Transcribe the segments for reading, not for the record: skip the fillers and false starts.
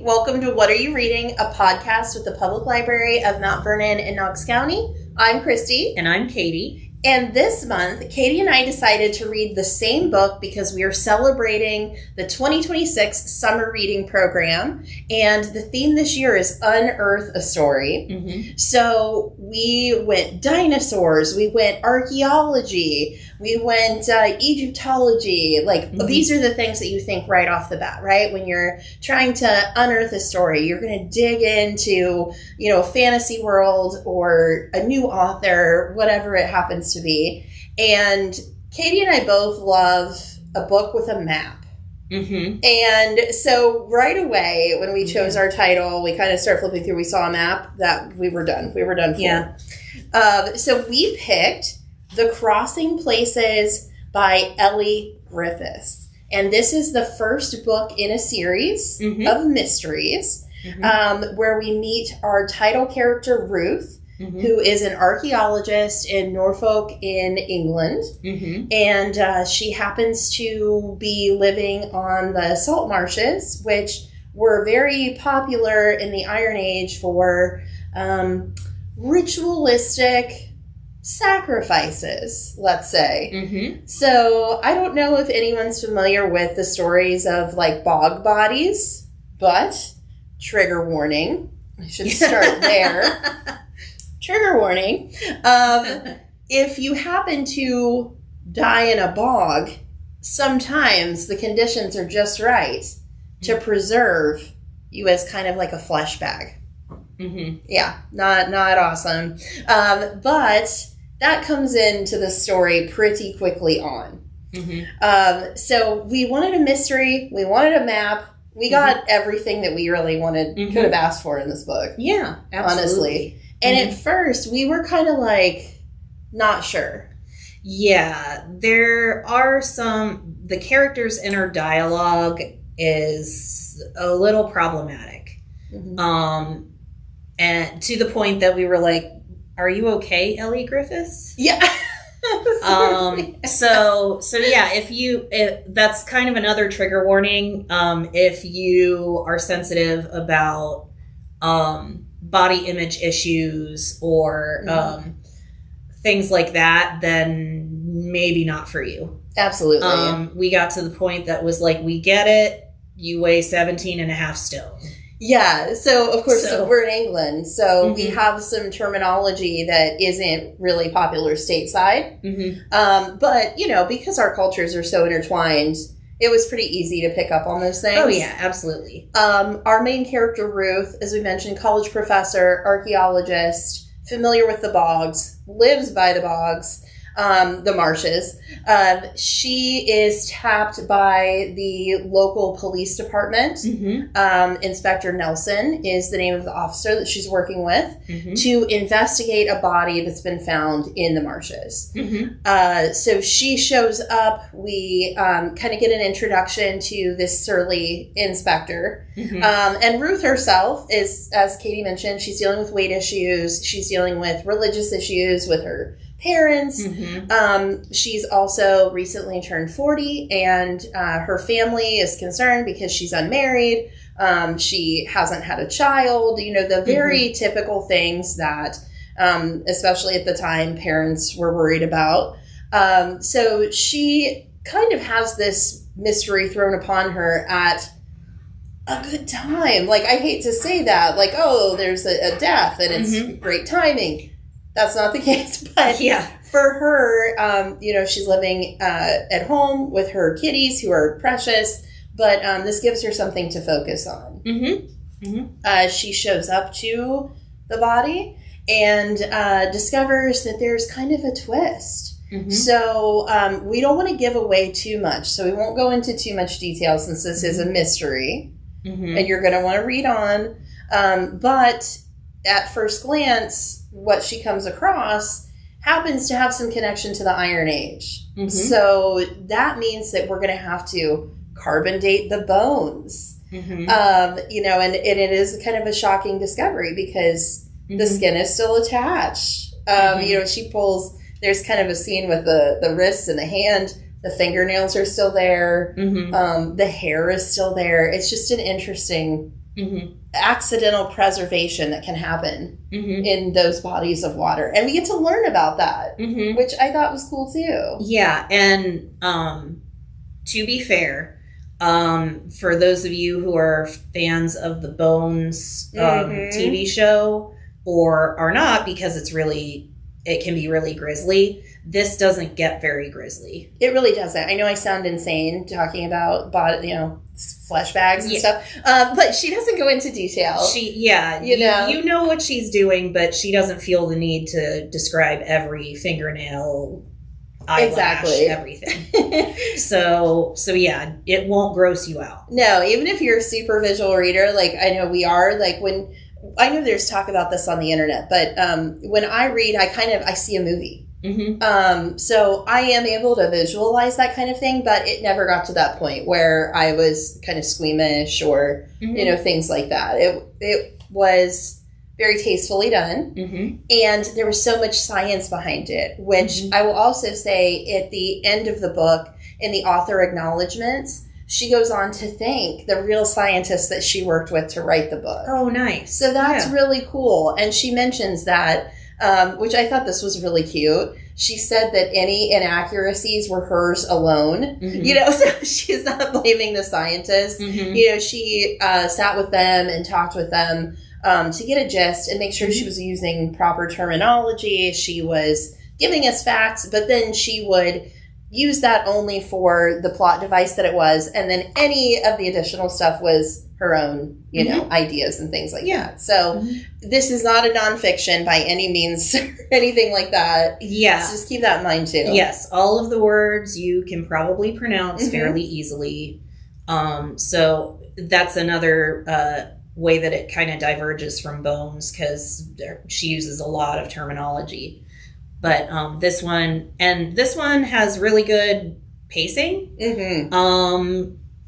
Welcome to What Are You Reading, a podcast with the Public Library of Mount Vernon in Knox County. I'm Christie. And I'm Katie. And this month, Katie and I decided to read the same book because we are celebrating the 2026 Summer Reading Program. And the theme this year is Unearth a Story. Mm-hmm. So we went dinosaurs, we went archaeology, we went Egyptology. These are the things that you think right off the bat, right? When you're trying to unearth a story, you're going to dig into, a fantasy world or a new author, whatever it happens to be. And Katie and I both love a book with a map. Mm-hmm. And so right away, when we chose our title, we kind of start flipping through. We saw a map that we were done. We were done for. Yeah. So we picked The Crossing Places by Elly Griffiths. And this is the first book in a series of mysteries where we meet our title character, Ruth, who is an archaeologist in Norfolk in England. And she happens to be living on the salt marshes, which were very popular in the Iron Age for ritualistic sacrifices, let's say. So I don't know if anyone's familiar with the stories of bog bodies, but trigger warning. I should start there. Trigger warning. If you happen to die in a bog, sometimes the conditions are just right to preserve you as kind of like a flesh bag. Yeah, not awesome. But that comes into the story pretty quickly on. So we wanted a mystery. We wanted a map. We got everything that we really wanted, could have asked for in this book. Yeah, absolutely. Honestly. And at first, we were kind of not sure. Yeah, there are the characters' inner dialogue is a little problematic. And to the point that we were like, are you okay, Elly Griffiths? Yeah. So yeah, if that's kind of another trigger warning. If you are sensitive about body image issues or things like that, then maybe not for you. Absolutely. We got to the point that was we get it. You weigh 17 and a half stone. Yeah. So, of course, we're in England. So we have some terminology that isn't really popular stateside. But, because our cultures are so intertwined, it was pretty easy to pick up on those things. Oh, yeah, absolutely. Our main character, Ruth, as we mentioned, college professor, archaeologist, familiar with the bogs, lives by the bogs, the marshes. She is tapped by the local police department. Inspector Nelson is the name of the officer that she's working with to investigate a body that's been found in the marshes. So she shows up. We kind of get an introduction to this surly inspector. And Ruth herself is, as Katie mentioned, she's dealing with weight issues. She's dealing with religious issues with her parents. She's also recently turned 40, and her family is concerned because she's unmarried. She hasn't had a child, the very typical things that, especially at the time, parents were worried about. So she kind of has this mystery thrown upon her at a good time. I hate to say that, there's a death and it's great timing. That's not the case, but for her, she's living at home with her kitties who are precious, but this gives her something to focus on. She shows up to the body and discovers that there's kind of a twist. So we don't want to give away too much, so we won't go into too much detail since this is a mystery, and you're going to want to read on. But at first glance, what she comes across happens to have some connection to the Iron Age. So that means that we're going to have to carbon date the bones. And it is kind of a shocking discovery because the skin is still attached. She pulls, there's kind of a scene with the wrists and the hand. The fingernails are still there. The hair is still there. It's just an interesting accidental preservation that can happen in those bodies of water. And we get to learn about that, which I thought was cool too. Yeah. And to be fair, for those of you who are fans of the Bones TV show or are not, because it can be really grisly, this doesn't get very grisly. It really doesn't. I know I sound insane talking about flesh bags and stuff, but she doesn't go into detail. You know what she's doing, but she doesn't feel the need to describe every fingernail, eyelash, everything. so yeah, it won't gross you out. No, even if you're a super visual reader, like I know we are, like when I know there's talk about this on the internet, but when I read, I see a movie. So I am able to visualize that kind of thing, but it never got to that point where I was kind of squeamish or, things like that. It was very tastefully done. And there was so much science behind it, which I will also say at the end of the book in the author acknowledgments, she goes on to thank the real scientists that she worked with to write the book. Oh, nice. So that's really cool. And she mentions that, which I thought this was really cute. She said that any inaccuracies were hers alone. So she's not blaming the scientists. She sat with them and talked with them to get a gist and make sure she was using proper terminology. She was giving us facts, but then she would use that only for the plot device that it was, and then any of the additional stuff was her own, ideas and things like that. So this is not a nonfiction by any means or anything like that. Yeah. So just keep that in mind too. Yes. All of the words you can probably pronounce fairly easily. So that's another way that it kind of diverges from Bones, because she uses a lot of terminology. But this one has really good pacing.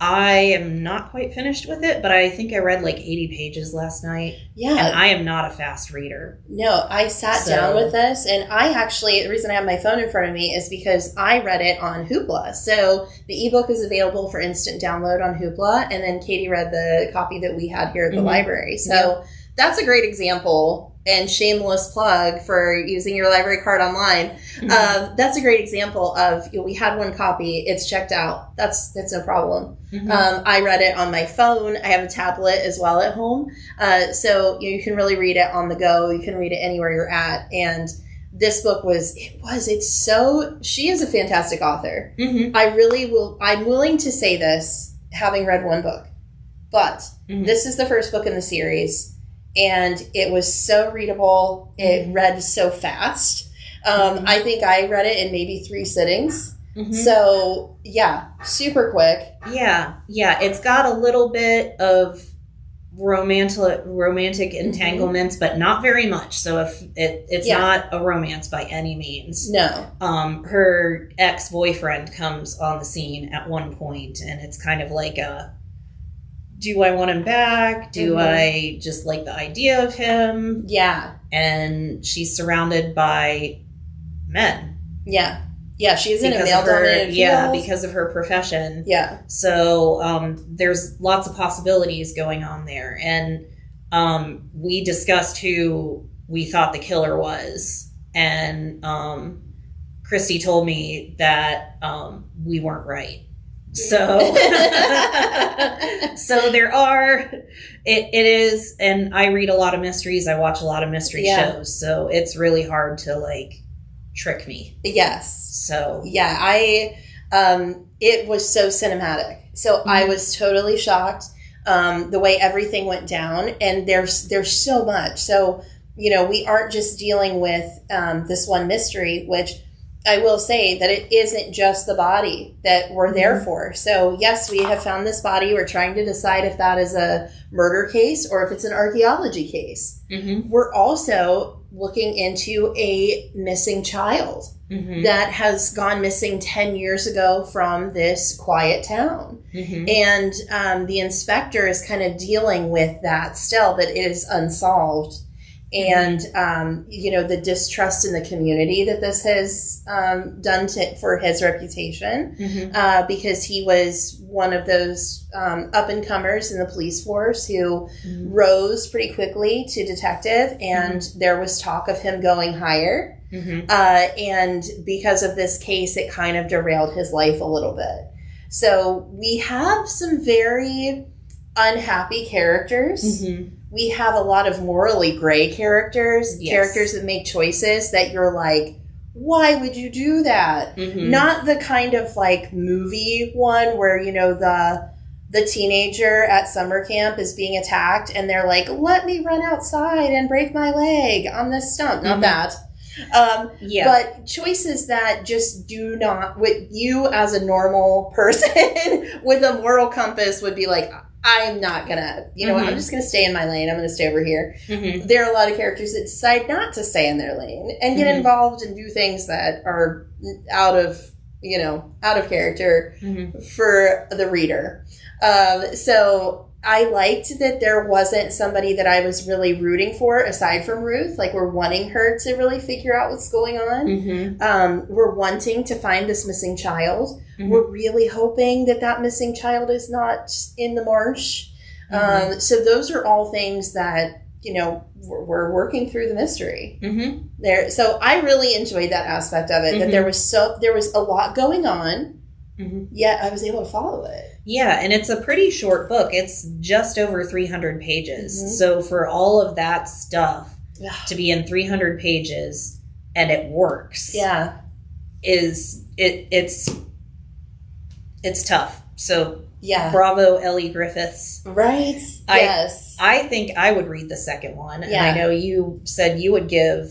I am not quite finished with it, but I think I read like 80 pages last night. Yeah. And I am not a fast reader. No, I sat down with this, and the reason I have my phone in front of me is because I read it on Hoopla. So the ebook is available for instant download on Hoopla, and then Katie read the copy that we had here at the library. So that's a great example. And shameless plug for using your library card online. That's a great example of, we had one copy, it's checked out. That's no problem. I read it on my phone. I have a tablet as well at home. So you can really read it on the go. You can read it anywhere you're at. And this book she is a fantastic author. I'm willing to say this, having read one book, but this is the first book in the series. And it was so readable. It read so fast. I think I read it in maybe 3 sittings. So, yeah, super quick. Yeah. It's got a little bit of romantic entanglements, but not very much. So if it's not a romance by any means. No. Her ex-boyfriend comes on the scene at one point, and it's kind of like do I want him back? Do I just like the idea of him? Yeah. And she's surrounded by men. Yeah. Yeah, she's in a male-dominated field. Yeah, because of her profession. Yeah. So there's lots of possibilities going on there. And we discussed who we thought the killer was. And Christy told me that we weren't right. So, so there are, it is, and I read a lot of mysteries. I watch a lot of mystery shows. So it's really hard to trick me. Yes. So yeah, it was so cinematic. So I was totally shocked, the way everything went down, and there's so much. So, we aren't just dealing with, this one mystery, which I will say that it isn't just the body that we're there for. So, yes, we have found this body. We're trying to decide if that is a murder case or if it's an archaeology case. We're also looking into a missing child that has gone missing 10 years ago from this quiet town. And the inspector is kind of dealing with that still, that it is unsolved. and the distrust in the community that this has done for his reputation, because he was one of those up and comers in the police force who rose pretty quickly to detective, and there was talk of him going higher. And because of this case, it kind of derailed his life a little bit. So we have some very unhappy characters. We have a lot of morally gray characters, characters that make choices that you're like, why would you do that? Not the kind of like movie one where, the teenager at summer camp is being attacked and they're like, let me run outside and break my leg on this stump. Not that. But choices that just do not, what you as a normal person with a moral compass would be like, I'm not gonna, I'm just gonna stay in my lane. I'm gonna stay over here. There are a lot of characters that decide not to stay in their lane and get involved and do things that are out of character for the reader. So I liked that there wasn't somebody that I was really rooting for aside from Ruth. Like, we're wanting her to really figure out what's going on. We're wanting to find this missing child. We're really hoping that missing child is not in the marsh. So those are all things that, we're working through the mystery there. So I really enjoyed that aspect of it, that there was a lot going on, yet I was able to follow it. Yeah, and it's a pretty short book. It's just over 300 pages. So for all of that stuff to be in 300 pages and it works, it's tough. So bravo, Elly Griffiths. Right? Yes. I think I would read the second one. And I know you said you would give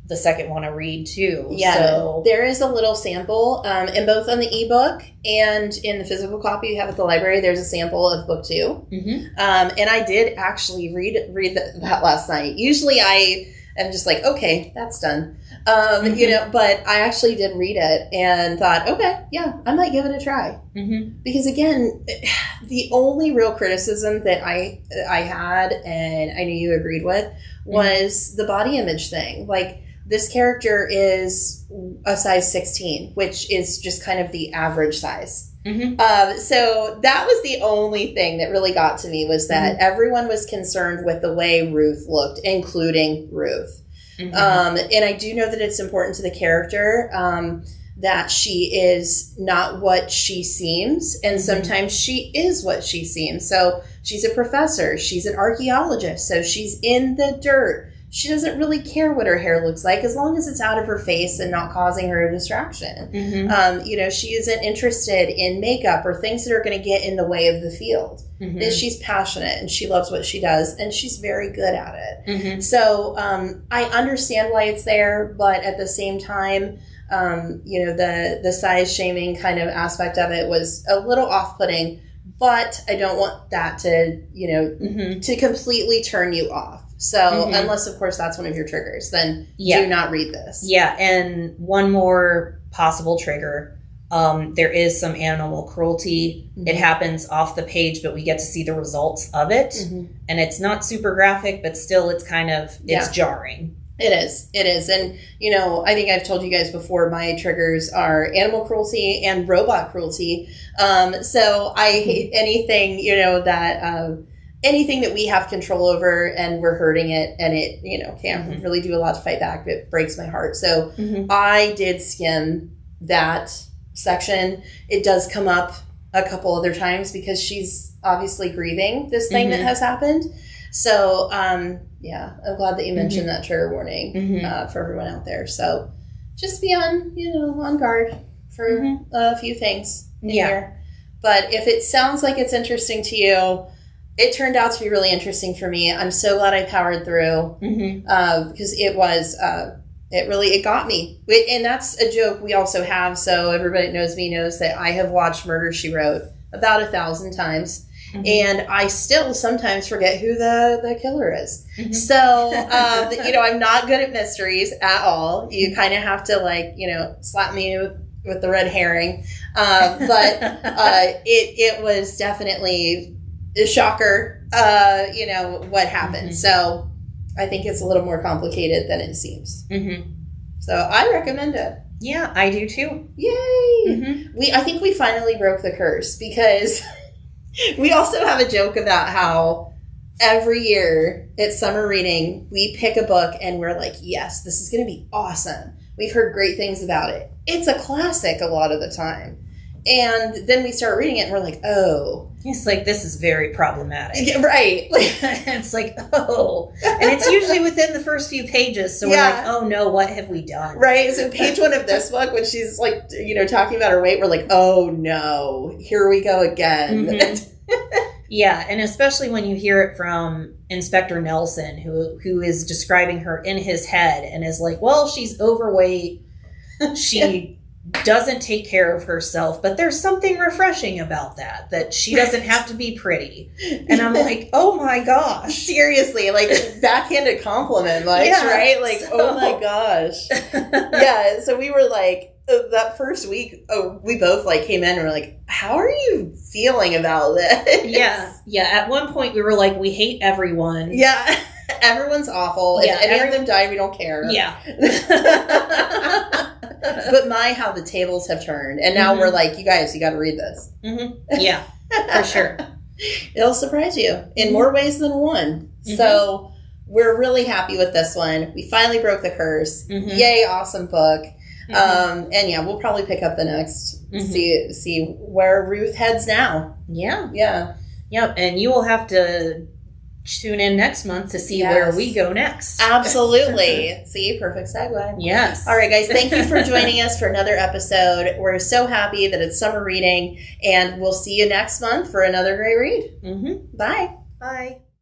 the second one a read too. Yeah. So there is a little sample, in both on the ebook and in the physical copy you have at the library. There's a sample of book 2. And I did actually read that last night. Usually I am just like, okay, that's done. But I actually did read it and thought, okay, yeah, I might give it a try. Because again, the only real criticism that I had, and I knew you agreed with, was the body image thing. Like, this character is a size 16, which is just kind of the average size. So that was the only thing that really got to me, was that everyone was concerned with the way Ruth looked, including Ruth. And I do know that it's important to the character that she is not what she seems, and sometimes she is what she seems. So she's a professor, she's an archaeologist, so she's in the dirt. She doesn't really care what her hair looks like as long as it's out of her face and not causing her a distraction. She isn't interested in makeup or things that are going to get in the way of the field. She's passionate and she loves what she does, and she's very good at it. So I understand why it's there, but at the same time, the size shaming kind of aspect of it was a little off-putting, but I don't want that to, to completely turn you off. So unless, of course, that's one of your triggers, then do not read this. Yeah, and one more possible trigger. There is some animal cruelty. It happens off the page, but we get to see the results of it. And it's not super graphic, but still it's kind of, it's jarring. It is. And, I think I've told you guys before, my triggers are animal cruelty and robot cruelty. So I hate anything, anything that we have control over and we're hurting it and it, can't really do a lot to fight back. It breaks my heart. So I did skim that section. It does come up a couple other times because she's obviously grieving this thing that has happened. So, I'm glad that you mentioned that trigger warning for everyone out there. So just be on guard for a few things in here. But if it sounds like it's interesting to you, it turned out to be really interesting for me. I'm so glad I powered through because it was, it got me. And that's a joke we also have. So everybody that knows me knows that I have watched Murder, She Wrote about 1,000 times. And I still sometimes forget who the killer is. So, I'm not good at mysteries at all. You kind of have to slap me with the red herring. But it was definitely a shocker, what happened. So I think it's a little more complicated than it seems. Mm-hmm. So I recommend it. Yeah, I do too. Yay! Mm-hmm. I think we finally broke the curse because we also have a joke about how every year at summer reading, we pick a book and we're like, yes, this is going to be awesome. We've heard great things about it. It's a classic a lot of the time. And then we start reading it and we're like, oh. It's like, this is very problematic. Yeah, right. It's like, oh. And it's usually within the first few pages. So we're like, oh no, what have we done? Right. So page 1 of this book, when she's like, talking about her weight, we're like, oh no, here we go again. Mm-hmm. Yeah. And especially when you hear it from Inspector Nelson, who is describing her in his head and is like, well, she's overweight. She doesn't take care of herself, but there's something refreshing about that she doesn't have to be pretty. And I'm like, oh my gosh. Seriously, like backhanded compliment, like, right? Like, oh my gosh. Yeah, so we were like, that first week, we both like came in and were like, how are you feeling about this? Yeah. At one point we were like, we hate everyone. Yeah. Everyone's awful. If any of them die, we don't care. Yeah. But how the tables have turned. And now we're like, you guys, you got to read this. Mm-hmm. Yeah, for sure. It'll surprise you in more ways than one. Mm-hmm. So we're really happy with this one. We finally broke the curse. Mm-hmm. Yay, awesome book. Mm-hmm. And yeah, we'll probably pick up the next, see where Ruth heads now. Yeah. Yeah. Yep. And you will have to tune in next month to see where we go next. Absolutely. See, perfect segue. Yes. All right, guys. Thank you for joining us for another episode. We're so happy that it's summer reading, and we'll see you next month for another great read. Mm-hmm. Bye. Bye.